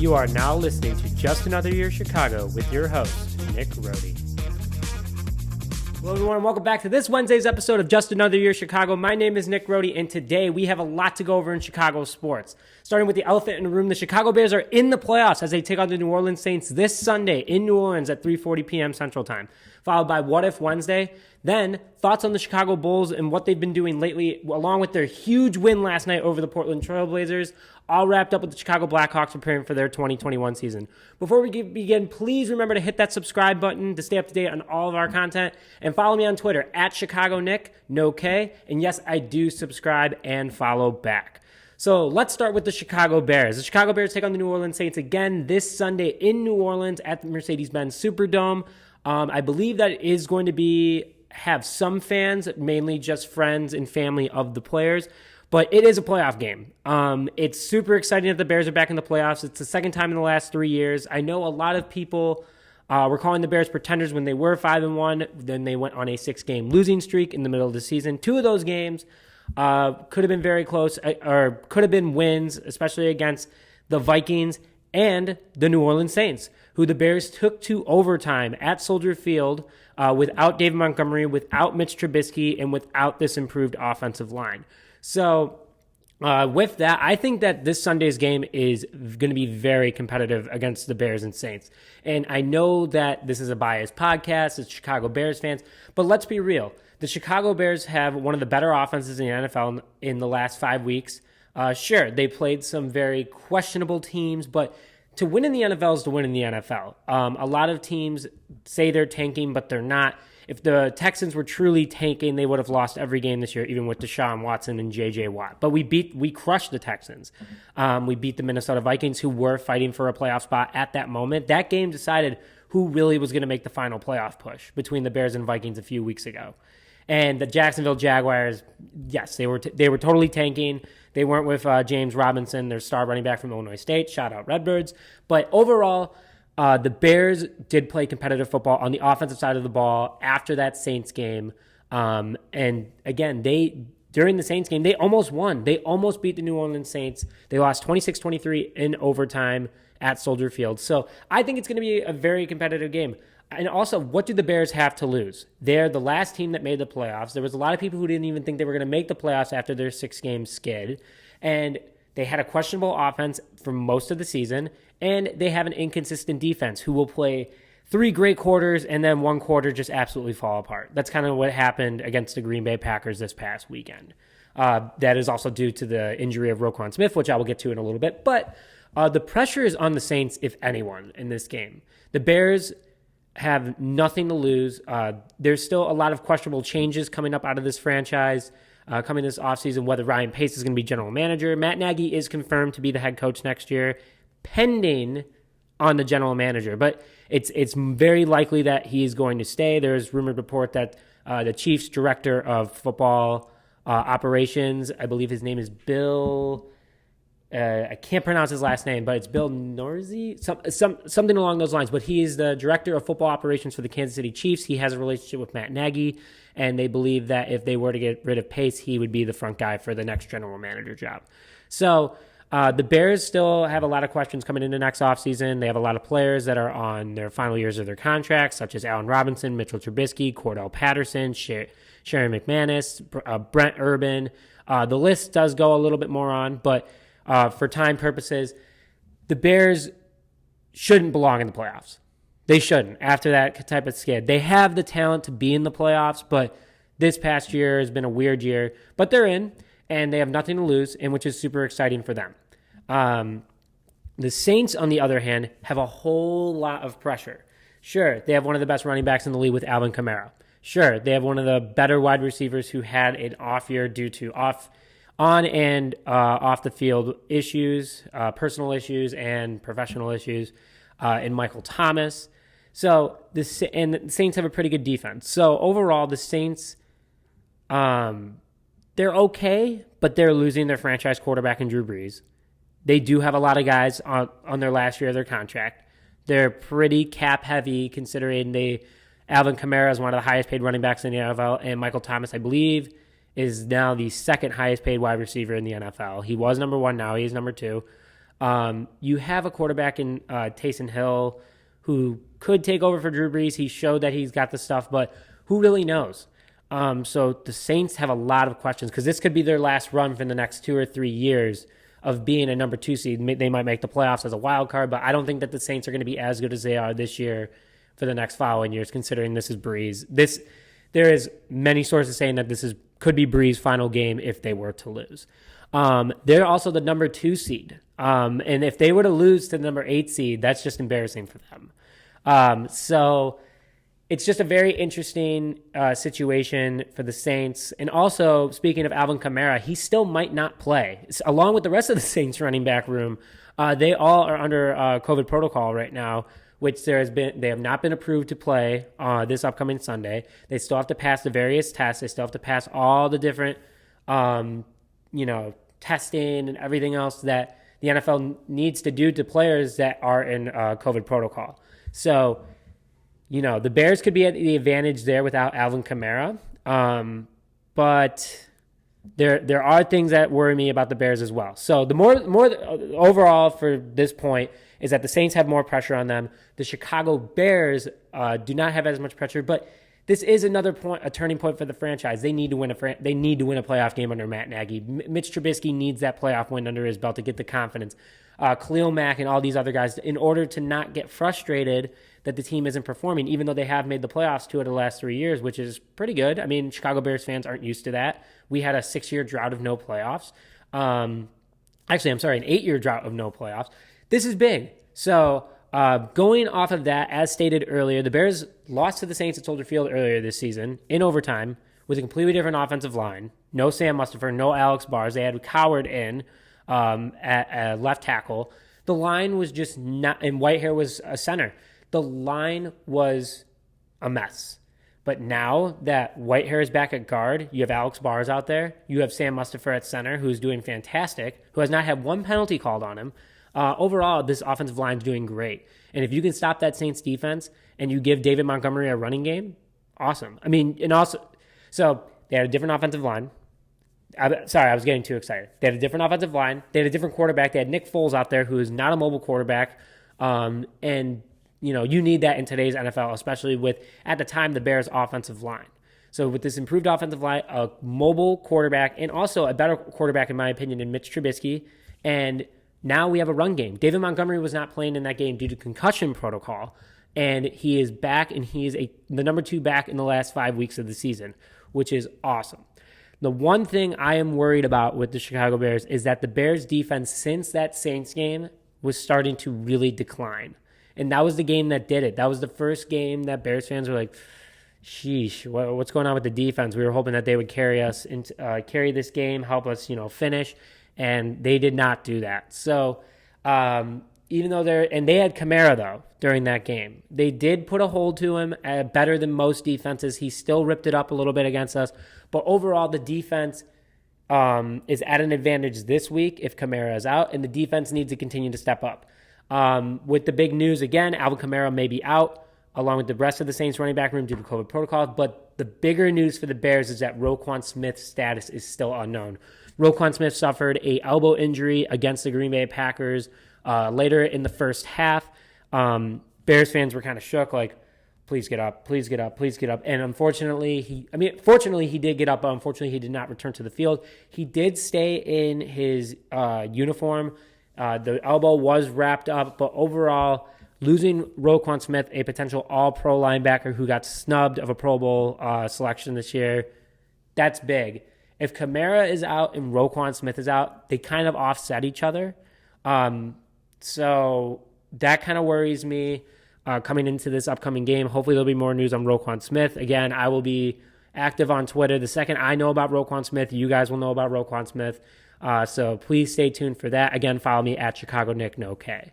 You are now listening to Just Another Year Chicago with your host, Nick Rohde. Hello everyone and welcome back to this Wednesday's episode of Just Another Year Chicago. My name is Nick Rohde and today we have a lot to go over in Chicago sports. Starting with the elephant in the room, the Chicago Bears are in the playoffs as they take on the New Orleans Saints this Sunday in New Orleans at 3:40 p.m. Central Time, followed by What If Wednesday. Then, thoughts on the Chicago Bulls and what they've been doing lately, along with their huge win last night over the Portland Trail Blazers, all wrapped up with the Chicago Blackhawks preparing for their 2021 season. Before we begin, please remember to hit that subscribe button to stay up to date on all of our content, and follow me on Twitter, @ChicagoNick, no K, and yes, I do subscribe and follow back. So let's start with the Chicago Bears. The Chicago Bears take on the New Orleans Saints again this Sunday in New Orleans at the Mercedes-Benz Superdome. I believe that it is going to have some fans, mainly just friends and family of the players, but it is a playoff game. It's super exciting that the Bears are back in the playoffs. It's the second time in the last 3 years. I know a lot of people were calling the Bears pretenders when they were 5-1. Then they went on a 6-game losing streak in the middle of the season. 2 of those games could have been very close, or could have been wins, especially against the Vikings and the New Orleans Saints, who the Bears took to overtime at Soldier Field without David Montgomery, without Mitch Trubisky, and without this improved offensive line. So with that, I think that this Sunday's game is going to be very competitive against the Bears and Saints. And I know that this is a biased podcast, it's Chicago Bears fans, but let's be real. The Chicago Bears have one of the better offenses in the NFL in the last 5 weeks. Sure, they played some very questionable teams, but to win in the NFL is to win in the NFL. A lot of teams say they're tanking, but they're not. If the Texans were truly tanking, they would have lost every game this year, even with Deshaun Watson and J.J. Watt. But we crushed the Texans. We beat the Minnesota Vikings, who were fighting for a playoff spot at that moment. That game decided who really was going to make the final playoff push between the Bears and Vikings a few weeks ago. And the Jacksonville Jaguars, yes, they were totally tanking. They weren't with James Robinson, their star running back from Illinois State. Shout out Redbirds. But overall, the Bears did play competitive football on the offensive side of the ball after that Saints game. And again, during the Saints game, they almost won. They almost beat the New Orleans Saints. They lost 26-23 in overtime at Soldier Field. So I think it's going to be a very competitive game. And also, what do the Bears have to lose? They're the last team that made the playoffs. There was a lot of people who didn't even think they were going to make the playoffs after their 6-game skid. And they had a questionable offense for most of the season. And they have an inconsistent defense who will play 3 great quarters and then 1 quarter just absolutely fall apart. That's kind of what happened against the Green Bay Packers this past weekend. That is also due to the injury of Roquan Smith, which I will get to in a little bit. But the pressure is on the Saints, if anyone, in this game. The Bears have nothing to lose. There's still a lot of questionable changes coming up out of this franchise coming this offseason, whether Ryan Pace is going to be general manager. Matt Nagy is confirmed to be the head coach next year, pending on the general manager. But it's very likely that he is going to stay. There's rumored report that the Chiefs director of football operations, I believe his name is Bill... I can't pronounce his last name, but it's Bill Norzi, something along those lines. But he is the director of football operations for the Kansas City Chiefs. He has a relationship with Matt Nagy, and they believe that if they were to get rid of Pace, he would be the front guy for the next general manager job. So the Bears still have a lot of questions coming into next offseason. They have a lot of players that are on their final years of their contracts, such as Allen Robinson, Mitchell Trubisky, Cordell Patterson, Sharon McManus, Brent Urban. The list does go a little bit more on, but for time purposes, the Bears shouldn't belong in the playoffs. They shouldn't. After that type of skid, they have the talent to be in the playoffs, but this past year has been a weird year. But they're in, and they have nothing to lose, and which is super exciting for them. The Saints, on the other hand, have a whole lot of pressure. Sure, they have one of the best running backs in the league with Alvin Kamara. Sure, they have one of the better wide receivers who had an off year due to on and off the field issues, personal issues and professional issues in Micheal Thomas. So the Saints have a pretty good defense. So overall, the Saints, they're okay, but they're losing their franchise quarterback in Drew Brees. They do have a lot of guys on their last year of their contract. They're pretty cap heavy considering Alvin Kamara is one of the highest paid running backs in the NFL, and Micheal Thomas, I believe, is now the second highest paid wide receiver in the NFL. He was number 1, now he is number 2. You have a quarterback in Taysom Hill who could take over for Drew Brees. He showed that he's got the stuff, but who really knows? So the Saints have a lot of questions because this could be their last run for the next 2 or 3 years of being a number 2 seed. They might make the playoffs as a wild card, but I don't think that the Saints are going to be as good as they are this year for the next following years, considering this is Brees. There is many sources saying that this could be Brees' final game if they were to lose. They're also the number 2 seed. And if they were to lose to the number 8 seed, that's just embarrassing for them. So it's just a very interesting situation for the Saints. And also, speaking of Alvin Kamara, he still might not play. Along with the rest of the Saints running back room, they all are under COVID protocol right now, which they have not been approved to play this upcoming Sunday. They still have to pass the various tests. They still have to pass all the different, testing and everything else that the NFL needs to do to players that are in COVID protocol. So, the Bears could be at the advantage there without Alvin Kamara. But there are things that worry me about the Bears as well. So the more overall for this point is that the Saints have more pressure on them. The Chicago Bears do not have as much pressure, but this is another point, a turning point for the franchise. They need to win a playoff game under Matt Nagy. Mitch Trubisky needs that playoff win under his belt to get the confidence. Khalil Mack and all these other guys, in order to not get frustrated that the team isn't performing, even though they have made the playoffs 2 of the last 3 years, which is pretty good. I mean, Chicago Bears fans aren't used to that. We had a 6-year drought of no playoffs. An 8-year drought of no playoffs. This is big. So going off of that, as stated earlier, the Bears lost to the Saints at Soldier Field earlier this season in overtime with a completely different offensive line. No Sam Mustipher, no Alex Bars. They had Coward in at left tackle. The line was just not, and Whitehair was a center. The line was a mess. But now that Whitehair is back at guard, you have Alex Bars out there. You have Sam Mustipher at center, who's doing fantastic, who has not had one penalty called on him. Overall, this offensive line is doing great. And if you can stop that Saints defense and you give David Montgomery a running game, awesome. I mean, and also, so they had a different offensive line. I was getting too excited. They had a different offensive line. They had a different quarterback. They had Nick Foles out there, who is not a mobile quarterback. And you need that in today's NFL, especially with, at the time, the Bears' offensive line. So with this improved offensive line, a mobile quarterback, and also a better quarterback, in my opinion, in Mitch Trubisky, and now we have a run game. David Montgomery was not playing in that game due to concussion protocol, and he is back, and he is the number 2 back in the last 5 weeks of the season, which is awesome. The one thing I am worried about with the Chicago Bears is that the Bears' defense, since that Saints game, was starting to really decline. And that was the game that did it. That was the first game that Bears fans were like, sheesh, what's going on with the defense? We were hoping that they would carry this game, help us, finish. And they did not do that. So even though they had Kamara, though, during that game. They did put a hold to him better than most defenses. He still ripped it up a little bit against us. But overall, the defense is at an advantage this week if Kamara is out, and the defense needs to continue to step up. With the big news, again, Alvin Kamara may be out, along with the rest of the Saints running back room due to COVID protocols. But the bigger news for the Bears is that Roquan Smith's status is still unknown. Roquan Smith suffered an elbow injury against the Green Bay Packers later in the first half. Bears fans were kind of shook, like, please get up, please get up, please get up. And fortunately, he did get up, but unfortunately, he did not return to the field. He did stay in his uniform. The elbow was wrapped up, but overall, losing Roquan Smith, a potential all-pro linebacker who got snubbed of a Pro Bowl selection this year, that's big. If Kamara is out and Roquan Smith is out, they kind of offset each other. So that kind of worries me coming into this upcoming game. Hopefully there'll be more news on Roquan Smith. Again, I will be active on Twitter. The second I know about Roquan Smith, you guys will know about Roquan Smith. So please stay tuned for that. Again, follow me at ChicagoNickNoK.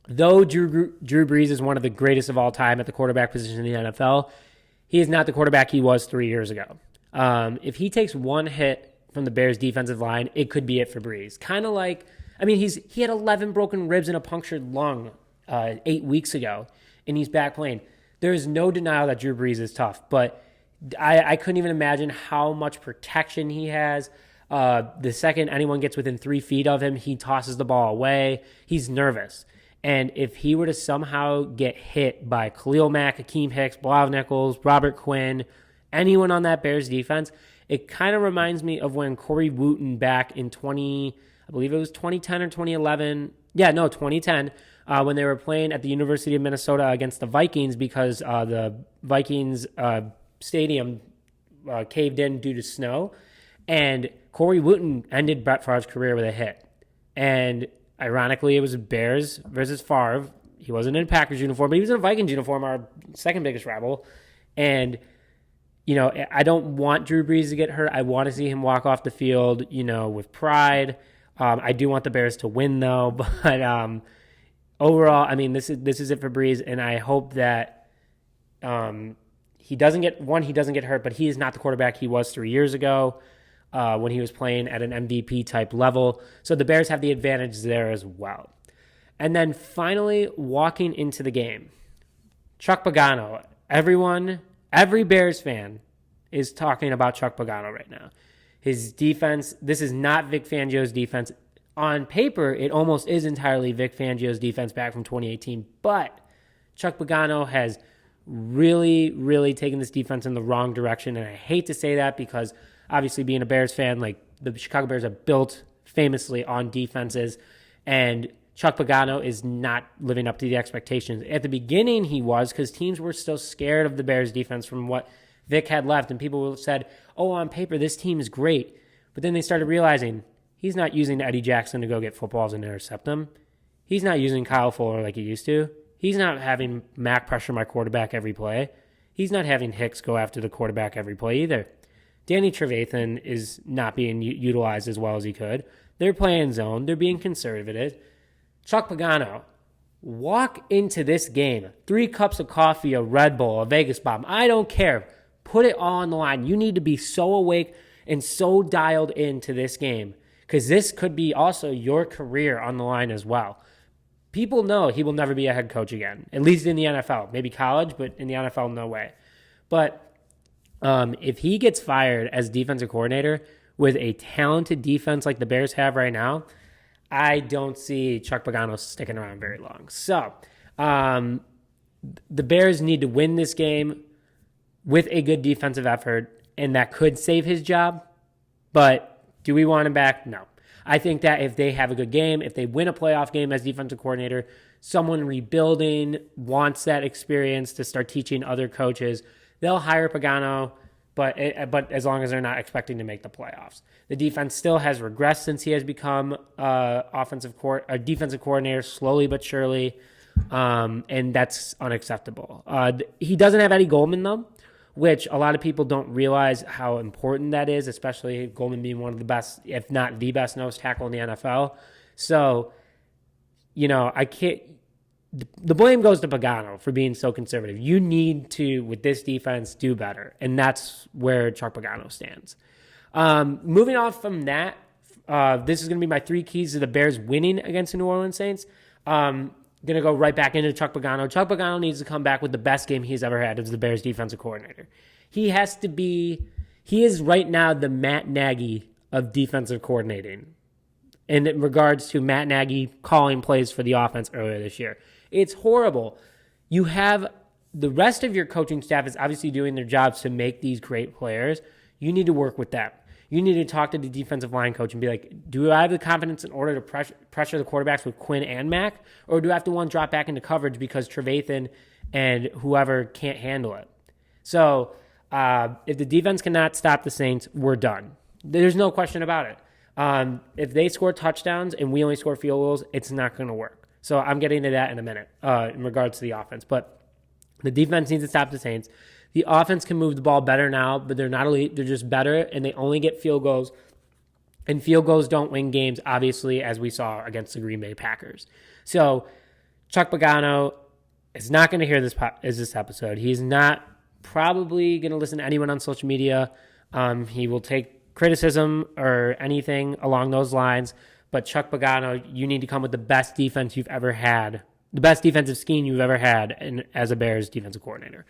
Though Drew Brees is one of the greatest of all time at the quarterback position in the NFL, he is not the quarterback he was 3 years ago. If he takes one hit from the Bears' defensive line, it could be it for Brees. Kind of like, he had 11 broken ribs and a punctured lung 8 weeks ago, and he's back playing. There is no denial that Drew Brees is tough, but I couldn't even imagine how much protection he has. The second anyone gets within 3 feet of him, he tosses the ball away. He's nervous. And if he were to somehow get hit by Khalil Mack, Akeem Hicks, Bilal Nichols, Robert Quinn, anyone on that Bears defense, it kind of reminds me of when Corey Wooten back in I believe it was 2010 or 2011. 2010, when they were playing at the University of Minnesota against the Vikings because the Vikings stadium caved in due to snow. And Corey Wooten ended Brett Favre's career with a hit. And ironically, it was Bears versus Favre. He wasn't in a Packers uniform, but he was in a Vikings uniform, our second biggest rival. And, I don't want Drew Brees to get hurt. I want to see him walk off the field, with pride. I do want the Bears to win, though. But overall, this is it for Brees, and I hope that he doesn't get hurt, but he is not the quarterback he was 3 years ago. When he was playing at an MVP type level. So the Bears have the advantage there as well. And then finally, walking into the game, Chuck Pagano. Every Bears fan is talking about Chuck Pagano right now. His defense, this is not Vic Fangio's defense. On paper, it almost is entirely Vic Fangio's defense back from 2018, but Chuck Pagano has really, really taken this defense in the wrong direction, and I hate to say that because obviously, being a Bears fan, like the Chicago Bears are built famously on defenses, and Chuck Pagano is not living up to the expectations. At the beginning, he was, because teams were still scared of the Bears defense from what Vic had left, and people said, oh, on paper, this team is great. But then they started realizing he's not using Eddie Jackson to go get footballs and intercept them. He's not using Kyle Fuller like he used to. He's not having Mack pressure my quarterback every play. He's not having Hicks go after the quarterback every play either. Danny Trevathan is not being utilized as well as he could. They're playing zone. They're being conservative. Chuck Pagano, walk into this game. 3 cups of coffee, a Red Bull, a Vegas bomb. I don't care. Put it all on the line. You need to be so awake and so dialed into this game because this could be also your career on the line as well. People know he will never be a head coach again, at least in the NFL. Maybe college, but in the NFL, no way. But if he gets fired as defensive coordinator with a talented defense like the Bears have right now, I don't see Chuck Pagano sticking around very long. So the Bears need to win this game with a good defensive effort, and that could save his job. But do we want him back? No. I think that if they have a good game, if they win a playoff game as defensive coordinator, someone rebuilding wants that experience to start teaching other coaches, they'll hire Pagano, but as long as they're not expecting to make the playoffs. The defense still has regressed since he has become a defensive coordinator slowly but surely, and that's unacceptable. He doesn't have Eddie Goldman, though, which a lot of people don't realize how important that is, especially Goldman being one of the best, if not the best nose tackle in the NFL. So, I can't. The blame goes to Pagano for being so conservative. You need to, with this defense, do better. And that's where Chuck Pagano stands. Moving off from that, this is going to be my 3 keys to the Bears winning against the New Orleans Saints. Going to go right back into Chuck Pagano. Chuck Pagano needs to come back with the best game he's ever had as the Bears defensive coordinator. He is right now the Matt Nagy of defensive coordinating in regards to Matt Nagy calling plays for the offense earlier this year. It's horrible. You have the rest of your coaching staff is obviously doing their jobs to make these great players. You need to work with them. You need to talk to the defensive line coach and be like, do I have the confidence in order to pressure the quarterbacks with Quinn and Mack? Or do I have to drop back into coverage because Trevathan and whoever can't handle it? So if the defense cannot stop the Saints, we're done. There's no question about it. If they score touchdowns and we only score field goals, it's not going to work. So I'm getting to that in a minute in regards to the offense. But the defense needs to stop the Saints. The offense can move the ball better now, but they're not elite. They're just better, and they only get field goals. And field goals don't win games, obviously, as we saw against the Green Bay Packers. So Chuck Pagano is not going to hear this episode. He's not probably going to listen to anyone on social media. He will take criticism or anything along those lines. But Chuck Pagano, you need to come with the best defense you've ever had, the best defensive scheme you've ever had as a Bears defensive coordinator.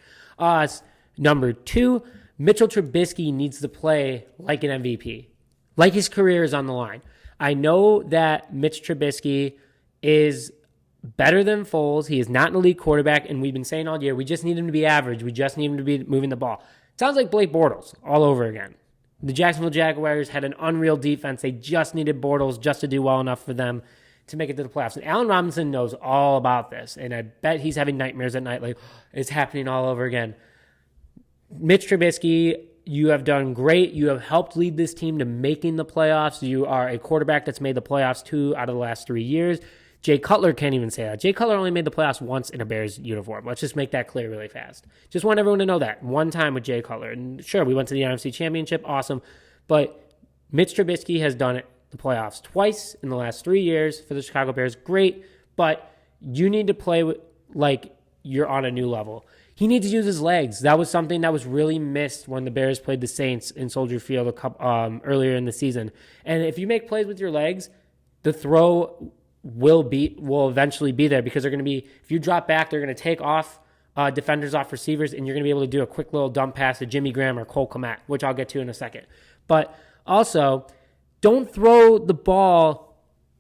Number 2, Mitchell Trubisky needs to play like an MVP. like his career is on the line. I know that Mitch Trubisky is better than Foles. He is not an elite quarterback, and we've been saying all year, we just need him to be average. We just need him to be moving the ball. It sounds like Blake Bortles all over again. The Jacksonville Jaguars had an unreal defense. They just needed Bortles just to do well enough for them to make it to the playoffs. And Allen Robinson knows all about this, and I bet he's having nightmares at night like, it's happening all over again. Mitch Trubisky, you have done great. You have helped lead this team to making the playoffs. You are a quarterback that's made the playoffs 2 out of the last 3 years. Jay Cutler can't even say that. Jay Cutler only made the playoffs once in a Bears uniform. Let's just make that clear really fast. Just want everyone to know that. One time with Jay Cutler. And sure, we went to the NFC Championship. Awesome. But Mitch Trubisky has done it the playoffs twice in the last 3 years for the Chicago Bears. Great. But you need to play like you're on a new level. He needs to use his legs. That was something that was really missed when the Bears played the Saints in Soldier Field earlier in the season. And if you make plays with your legs, the throw will eventually be there because they're going to be, if you drop back, they're going to take off defenders off receivers, and you're going to be able to do a quick little dump pass to Jimmy Graham or Cole Kmet, which I'll get to in a second. But also, don't throw the ball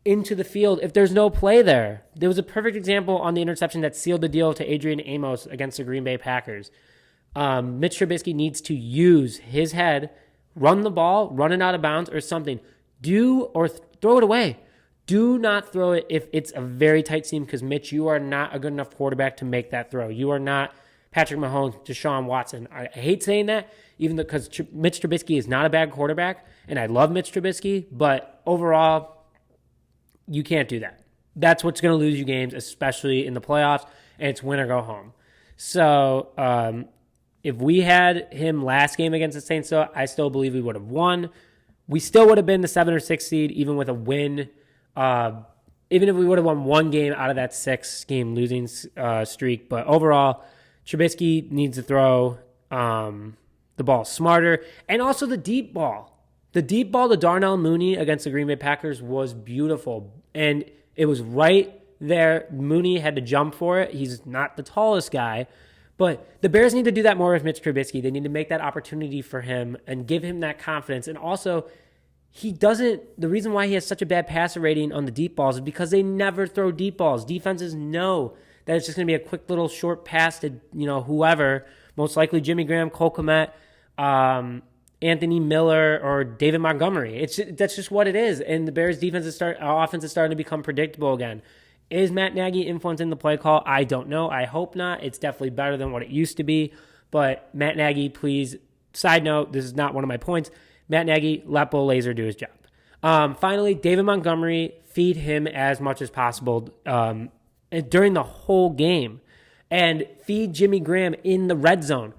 into the field if there's no play there. There was a perfect example on the interception that sealed the deal to Adrian Amos against the Green Bay Packers. Mitch Trubisky needs to use his head, run the ball, run it out of bounds or something. Throw it away. Do not throw it if it's a very tight seam because, Mitch, you are not a good enough quarterback to make that throw. You are not Patrick Mahomes, Deshaun Watson. I hate saying that, even because Mitch Trubisky is not a bad quarterback, and I love Mitch Trubisky, but overall, you can't do that. That's what's going to lose you games, especially in the playoffs, and it's win or go home. So if we had him last game against the Saints, I still believe we would have won. We still would have been the 7 or 6 seed, even with a win. Even if we would have won one game out of that 6-game losing streak. But overall, Trubisky needs to throw the ball smarter. And also the deep ball. The deep ball to Darnell Mooney against the Green Bay Packers was beautiful. And it was right there. Mooney had to jump for it. He's not the tallest guy. But the Bears need to do that more with Mitch Trubisky. They need to make that opportunity for him and give him that confidence. And also, the reason why he has such a bad passer rating on the deep balls is because they never throw deep balls. Defenses know that it's just going to be a quick little short pass to, whoever, most likely Jimmy Graham, Cole Kmet, Anthony Miller, or David Montgomery. That's just what it is. And the Bears' offense is starting to become predictable again. Is Matt Nagy influencing the play call? I don't know. I hope not. It's definitely better than what it used to be. But Matt Nagy, please, side note, this is not one of my points. Matt Nagy, let Bo Laser do his job. Finally, David Montgomery, feed him as much as possible during the whole game. And feed Jimmy Graham in the red zone.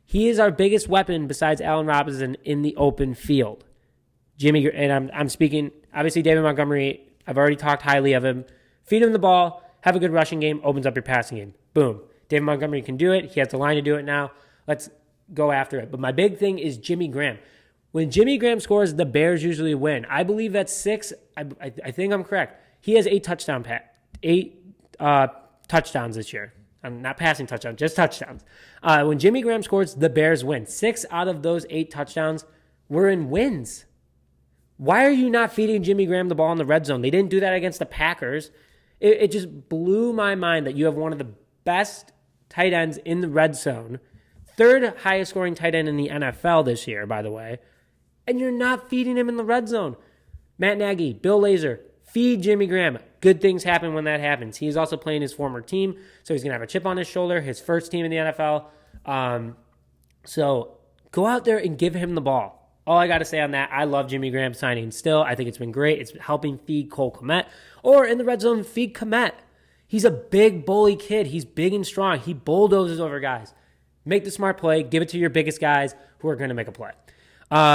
He is our biggest weapon besides Allen Robinson in the open field. I'm speaking, obviously David Montgomery, I've already talked highly of him. Feed him the ball, have a good rushing game, opens up your passing game. Boom. David Montgomery can do it. He has the line to do it now. Let's go after it. But my big thing is Jimmy Graham. When Jimmy Graham scores, the Bears usually win. I believe that's 6. I think I'm correct. He has 8 touchdowns this year. I'm not passing touchdowns, just touchdowns. When Jimmy Graham scores, the Bears win. 6 out of those 8 touchdowns were in wins. Why are you not feeding Jimmy Graham the ball in the red zone? They didn't do that against the Packers. It just blew my mind that you have one of the best tight ends in the red zone, 3rd highest scoring tight end in the NFL this year, by the way, and you're not feeding him in the red zone. Matt Nagy, Bill Lazor, feed Jimmy Graham. Good things happen when that happens. He's also playing his former team, so he's going to have a chip on his shoulder, his first team in the NFL. So go out there and give him the ball. All I got to say on that, I love Jimmy Graham signing still. I think it's been great. It's helping feed Cole Kmet. Or in the red zone, feed Kmet. He's a big, bully kid. He's big and strong. He bulldozes over guys. Make the smart play. Give it to your biggest guys who are going to make a play.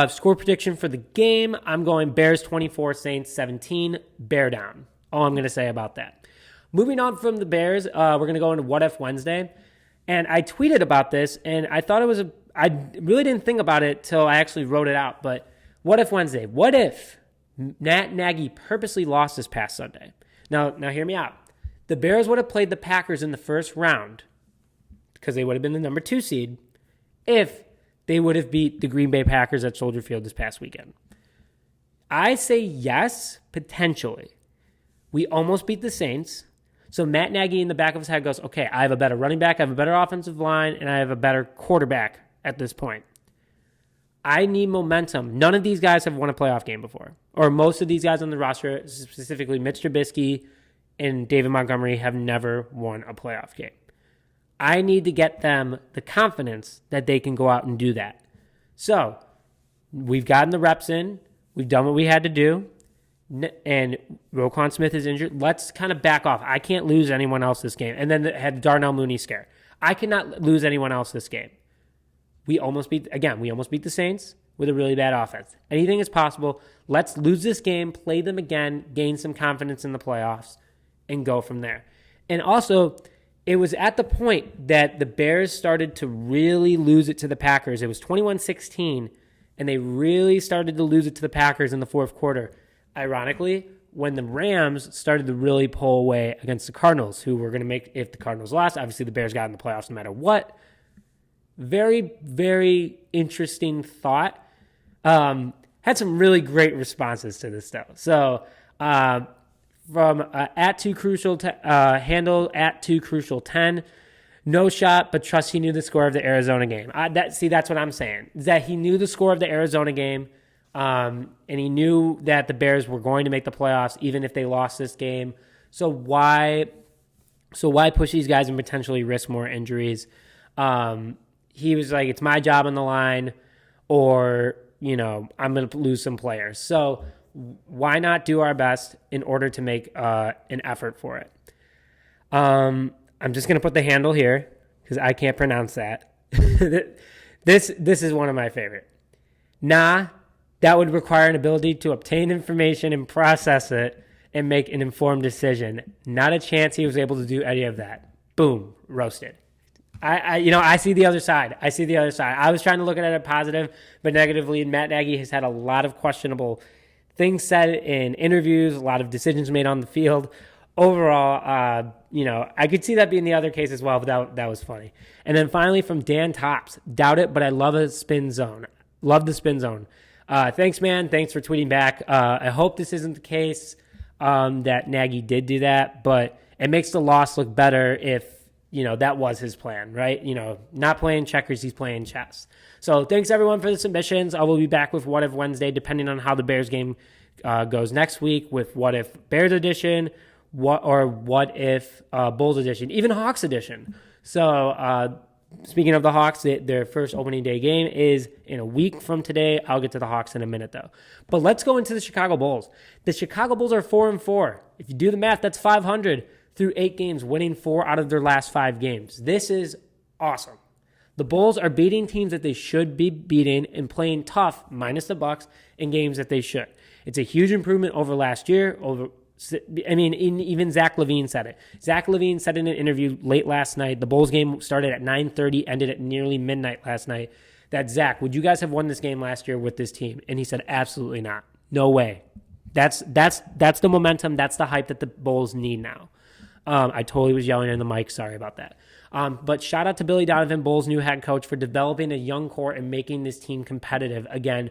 Score prediction for the game, I'm going Bears 24, Saints 17, bear down. All I'm going to say about that. Moving on from the Bears, we're going to go into What If Wednesday. And I tweeted about this, and I thought I really didn't think about it till I actually wrote it out. But What If Wednesday? What if Matt Nagy purposely lost this past Sunday? Now hear me out. The Bears would have played the Packers in the first round because they would have been the number 2 seed if they would have beat the Green Bay Packers at Soldier Field this past weekend. I say yes, potentially. We almost beat the Saints. So Matt Nagy in the back of his head goes, okay, I have a better running back, I have a better offensive line, and I have a better quarterback at this point. I need momentum. None of these guys have won a playoff game before. Or most of these guys on the roster, specifically Mitch Trubisky and David Montgomery, have never won a playoff game. I need to get them the confidence that they can go out and do that. So we've gotten the reps in. We've done what we had to do. And Roquan Smith is injured. Let's kind of back off. I can't lose anyone else this game. And then had Darnell Mooney scare. I cannot lose anyone else this game. We almost beat the Saints with a really bad offense. Anything is possible. Let's lose this game, play them again, gain some confidence in the playoffs, and go from there. And also, it was at the point that the Bears started to really lose it to the Packers. It was 21-16, and they really started to lose it to the Packers in the fourth quarter. Ironically, when the Rams started to really pull away against the Cardinals, who were going to make, if the Cardinals lost, obviously the Bears got in the playoffs no matter what. Very, very interesting thought. Had some really great responses to this stuff. So from at 2 crucial handle at 2 crucial 10, no shot, but trust he knew the score of the Arizona game. That's what I'm saying, is that he knew the score of the Arizona game. And he knew that the Bears were going to make the playoffs even if they lost this game. So why push these guys and potentially risk more injuries? He was like, it's my job on the line, or, I'm going to lose some players. So why not do our best in order to make an effort for it? I'm just going to put the handle here because I can't pronounce that. This is one of my favorite. That would require an ability to obtain information and process it and make an informed decision. Not a chance he was able to do any of that. Boom, roasted. I see the other side. I was trying to look at it positive, but negatively. Matt Nagy has had a lot of questionable things said in interviews, a lot of decisions made on the field. Overall, I could see that being the other case as well, but that was funny. And then finally from Dan Tops, doubt it, but I love a spin zone. Love the spin zone. Thanks, man. Thanks for tweeting back. I hope this isn't the case that Nagy did do that, but it makes the loss look better if, that was his plan, right? Not playing checkers, he's playing chess. So thanks, everyone, for the submissions. I will be back with What If Wednesday, depending on how the Bears game goes next week, with What If Bears edition, What If Bulls edition, even Hawks edition. So speaking of the Hawks, their first opening day game is in a week from today. I'll get to the Hawks in a minute, though. But let's go into the Chicago Bulls. The Chicago Bulls are 4-4. If you do the math, that's 500 through 8 games, winning 4 out of their last 5 games. This is awesome. The Bulls are beating teams that they should be beating and playing tough, minus the Bucks, in games that they should. It's a huge improvement over last year. Even Zach LaVine said it. Zach LaVine said in an interview late last night, the Bulls game started at 9:30, ended at nearly midnight last night, that, Zach, would you guys have won this game last year with this team? And he said, absolutely not. No way. That's the momentum. That's the hype that the Bulls need now. I totally was yelling in the mic. Sorry about that. But shout out to Billy Donovan, Bulls' new head coach, for developing a young core and making this team competitive again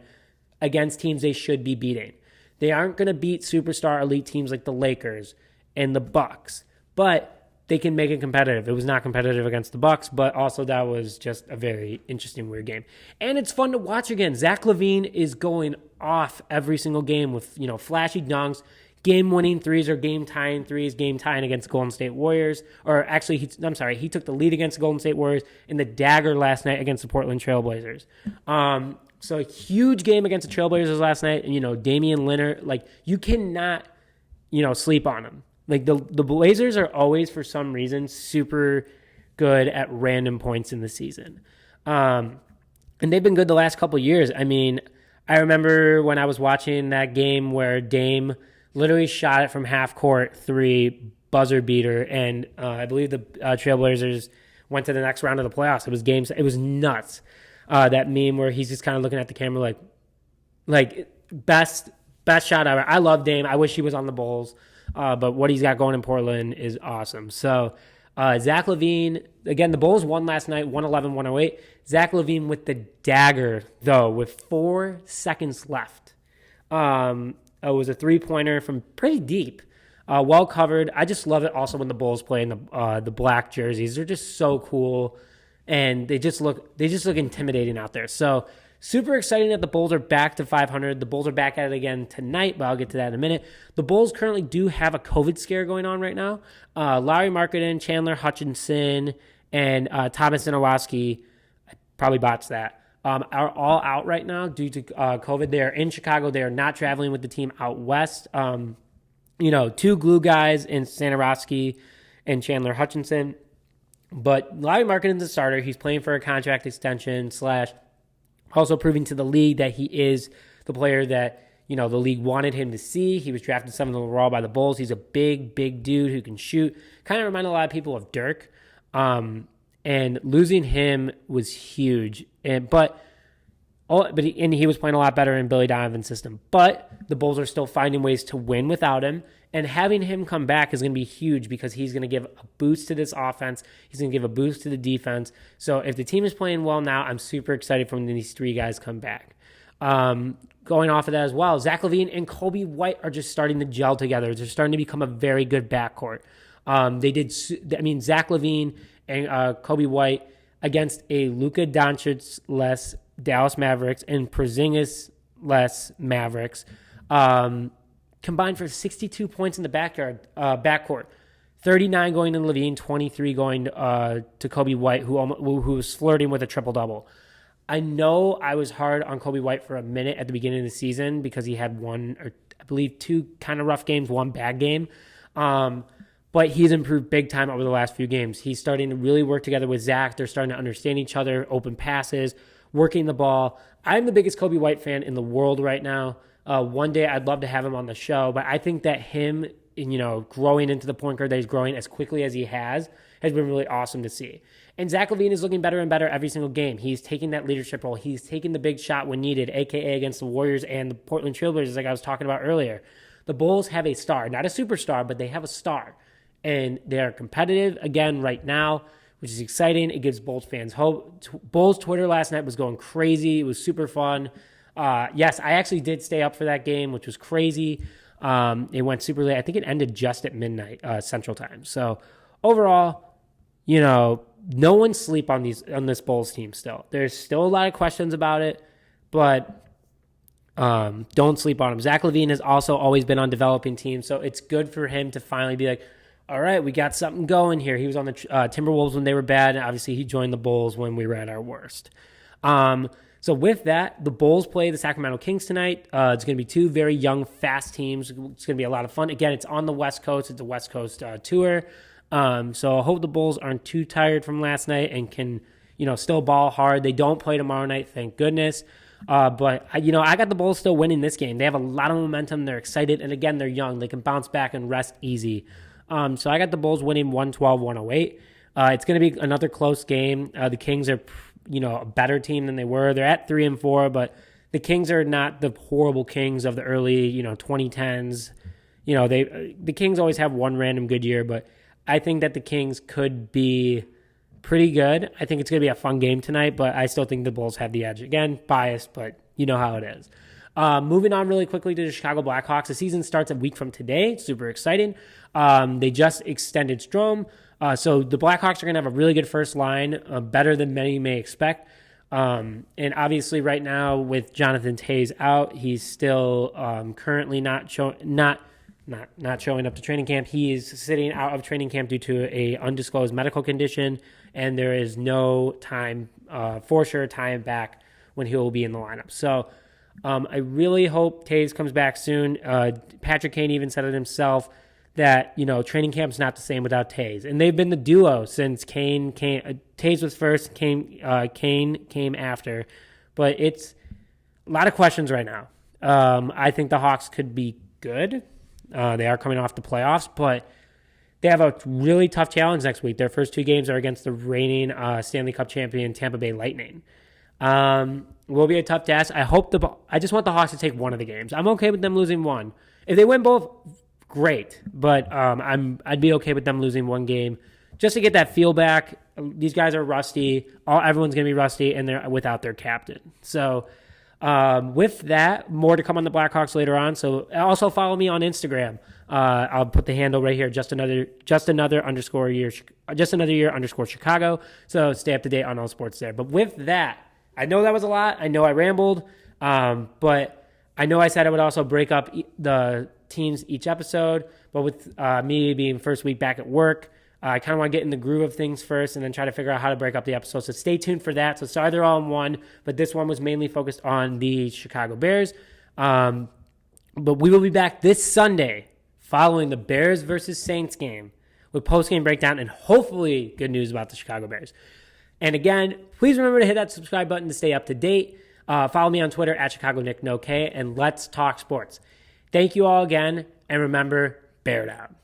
against teams they should be beating. They aren't going to beat superstar elite teams like the Lakers and the Bucks, but they can make it competitive. It was not competitive against the Bucks, but also that was just a very interesting, weird game. And it's fun to watch again. Zach LaVine is going off every single game with, flashy dunks, game-winning threes or game-tying threes, game-tying against Golden State Warriors. Or actually, he took the lead against the Golden State Warriors in the dagger last night against the Portland Trailblazers. So a huge game against the Trailblazers last night. And, Damian Lillard, you cannot, sleep on him. The Blazers are always, for some reason, super good at random points in the season. And they've been good the last couple of years. I remember when I was watching that game where Dame literally shot it from half court, 3, buzzer beater, and I believe the Trailblazers went to the next round of the playoffs. It was nuts. That meme where he's just kind of looking at the camera like best shot ever. I love Dame. I wish he was on the Bulls, but what he's got going in Portland is awesome. So Zach LaVine, again, the Bulls won last night, 111-108. Zach LaVine with the dagger, though, with 4 seconds left. It was a three-pointer from pretty deep. Well covered. I just love it also when the Bulls play in the black jerseys. They're just so cool, and they just look intimidating out there. So super exciting that the Bulls are back to 500. The Bulls are back at it again tonight, but I'll get to that in a minute. The Bulls currently do have a COVID scare going on right now. Larry Markkanen, Chandler Hutchinson, and Thomas Zinowski, I probably botched that, are all out right now due to COVID. They are in Chicago. They are not traveling with the team out west. Two glue guys in Zinowski and Chandler Hutchinson. But Larry Markkanen's a starter. He's playing for a contract extension / also proving to the league that he is the player that, the league wanted him to see. He was drafted 7th overall by the Bulls. He's a big, big dude who can shoot. Kind of reminded a lot of people of Dirk. And losing him was huge. He was playing a lot better in Billy Donovan's system. But the Bulls are still finding ways to win without him. And having him come back is going to be huge because he's going to give a boost to this offense. He's going to give a boost to the defense. So if the team is playing well now, I'm super excited for when these three guys come back. Going off of that as well, Zach LaVine and Kobe White are just starting to gel together. They're starting to become a very good backcourt. Zach LaVine and Kobe White against a Luka Doncic-less Dallas Mavericks and Porzingis-less Mavericks combined for 62 points in the backcourt. 39 going to LaVine, 23 going to Kobe White, who was flirting with a triple-double. I know I was hard on Kobe White for a minute at the beginning of the season because he had two kind of rough games, one bad game. But he's improved big time over the last few games. He's starting to really work together with Zach. They're starting to understand each other, open passes, working the ball. I'm the biggest Kobe White fan in the world right now. One day I'd love to have him on the show, but I think that him, growing into the point guard that he's growing as quickly as he has been really awesome to see. And Zach LaVine is looking better and better every single game. He's taking that leadership role. He's taking the big shot when needed, a.k.a. against the Warriors and the Portland Trailblazers, like I was talking about earlier. The Bulls have a star, not a superstar, but they have a star. And they are competitive again right now, which is exciting. It gives Bulls fans hope. Bulls Twitter last night was going crazy. It was super fun. Yes, I actually did stay up for that game, which was crazy. It went super late. I think it ended just at midnight Central Time. So overall, no one sleep on this Bulls team still. There's still a lot of questions about it, but don't sleep on him. Zach LaVine has also always been on developing teams, so it's good for him to finally be like, all right, we got something going here. He was on the Timberwolves when they were bad, and obviously he joined the Bulls when we were at our worst. So with that, the Bulls play the Sacramento Kings tonight. It's going to be two very young, fast teams. It's going to be a lot of fun. Again, it's on the West Coast. It's a West Coast tour. So I hope the Bulls aren't too tired from last night and can, still ball hard. They don't play tomorrow night, thank goodness. But I got the Bulls still winning this game. They have a lot of momentum. They're excited. And again, they're young. They can bounce back and rest easy. So I got the Bulls winning 112-108. It's going to be another close game. The Kings are, a better team than they were. They're at 3-4, but the Kings are not the horrible Kings of the early, 2010s. The Kings always have one random good year, but I think that the Kings could be pretty good. I think it's going to be a fun game tonight, but I still think the Bulls have the edge. Again, biased, but you know how it is. Moving on really quickly to the Chicago Blackhawks. The season starts a week from today. Super exciting. They just extended Strome. So the Blackhawks are going to have a really good first line, better than many may expect. And obviously right now with Jonathan Toews out, he's still currently not showing up to training camp. He is sitting out of training camp due to a undisclosed medical condition, and there is no time, for sure, time back when he will be in the lineup. So I really hope Toews comes back soon. Patrick Kane even said it himself that, training camp's not the same without Toews. And they've been the duo since Toews was first, Kane came after. But it's a lot of questions right now. I think the Hawks could be good. They are coming off the playoffs, but they have a really tough challenge next week. Their first two games are against the reigning Stanley Cup champion Tampa Bay Lightning. Will be a tough task. I just want the Hawks to take one of the games. I'm okay with them losing one. If they win both, great. But I'd be okay with them losing one game just to get that feel back. These guys are rusty. Everyone's going to be rusty, and they're without their captain. So With that, more to come on the Blackhawks later on. So also follow me on Instagram. I'll put the handle right here, just another year underscore Chicago. So stay up to date on all sports there. But with that, I know that was a lot. I know I rambled, but I know I said I would also break up the teams each episode. But with me being first week back at work, I kind of want to get in the groove of things first and then try to figure out how to break up the episode. So stay tuned for that. So sorry they're all in one, but this one was mainly focused on the Chicago Bears. But we will be back this Sunday following the Bears versus Saints game with post-game breakdown and hopefully good news about the Chicago Bears. And again, please remember to hit that subscribe button to stay up to date. Follow me on Twitter at ChicagoNickNoK, and let's talk sports. Thank you all again, and remember, bear down.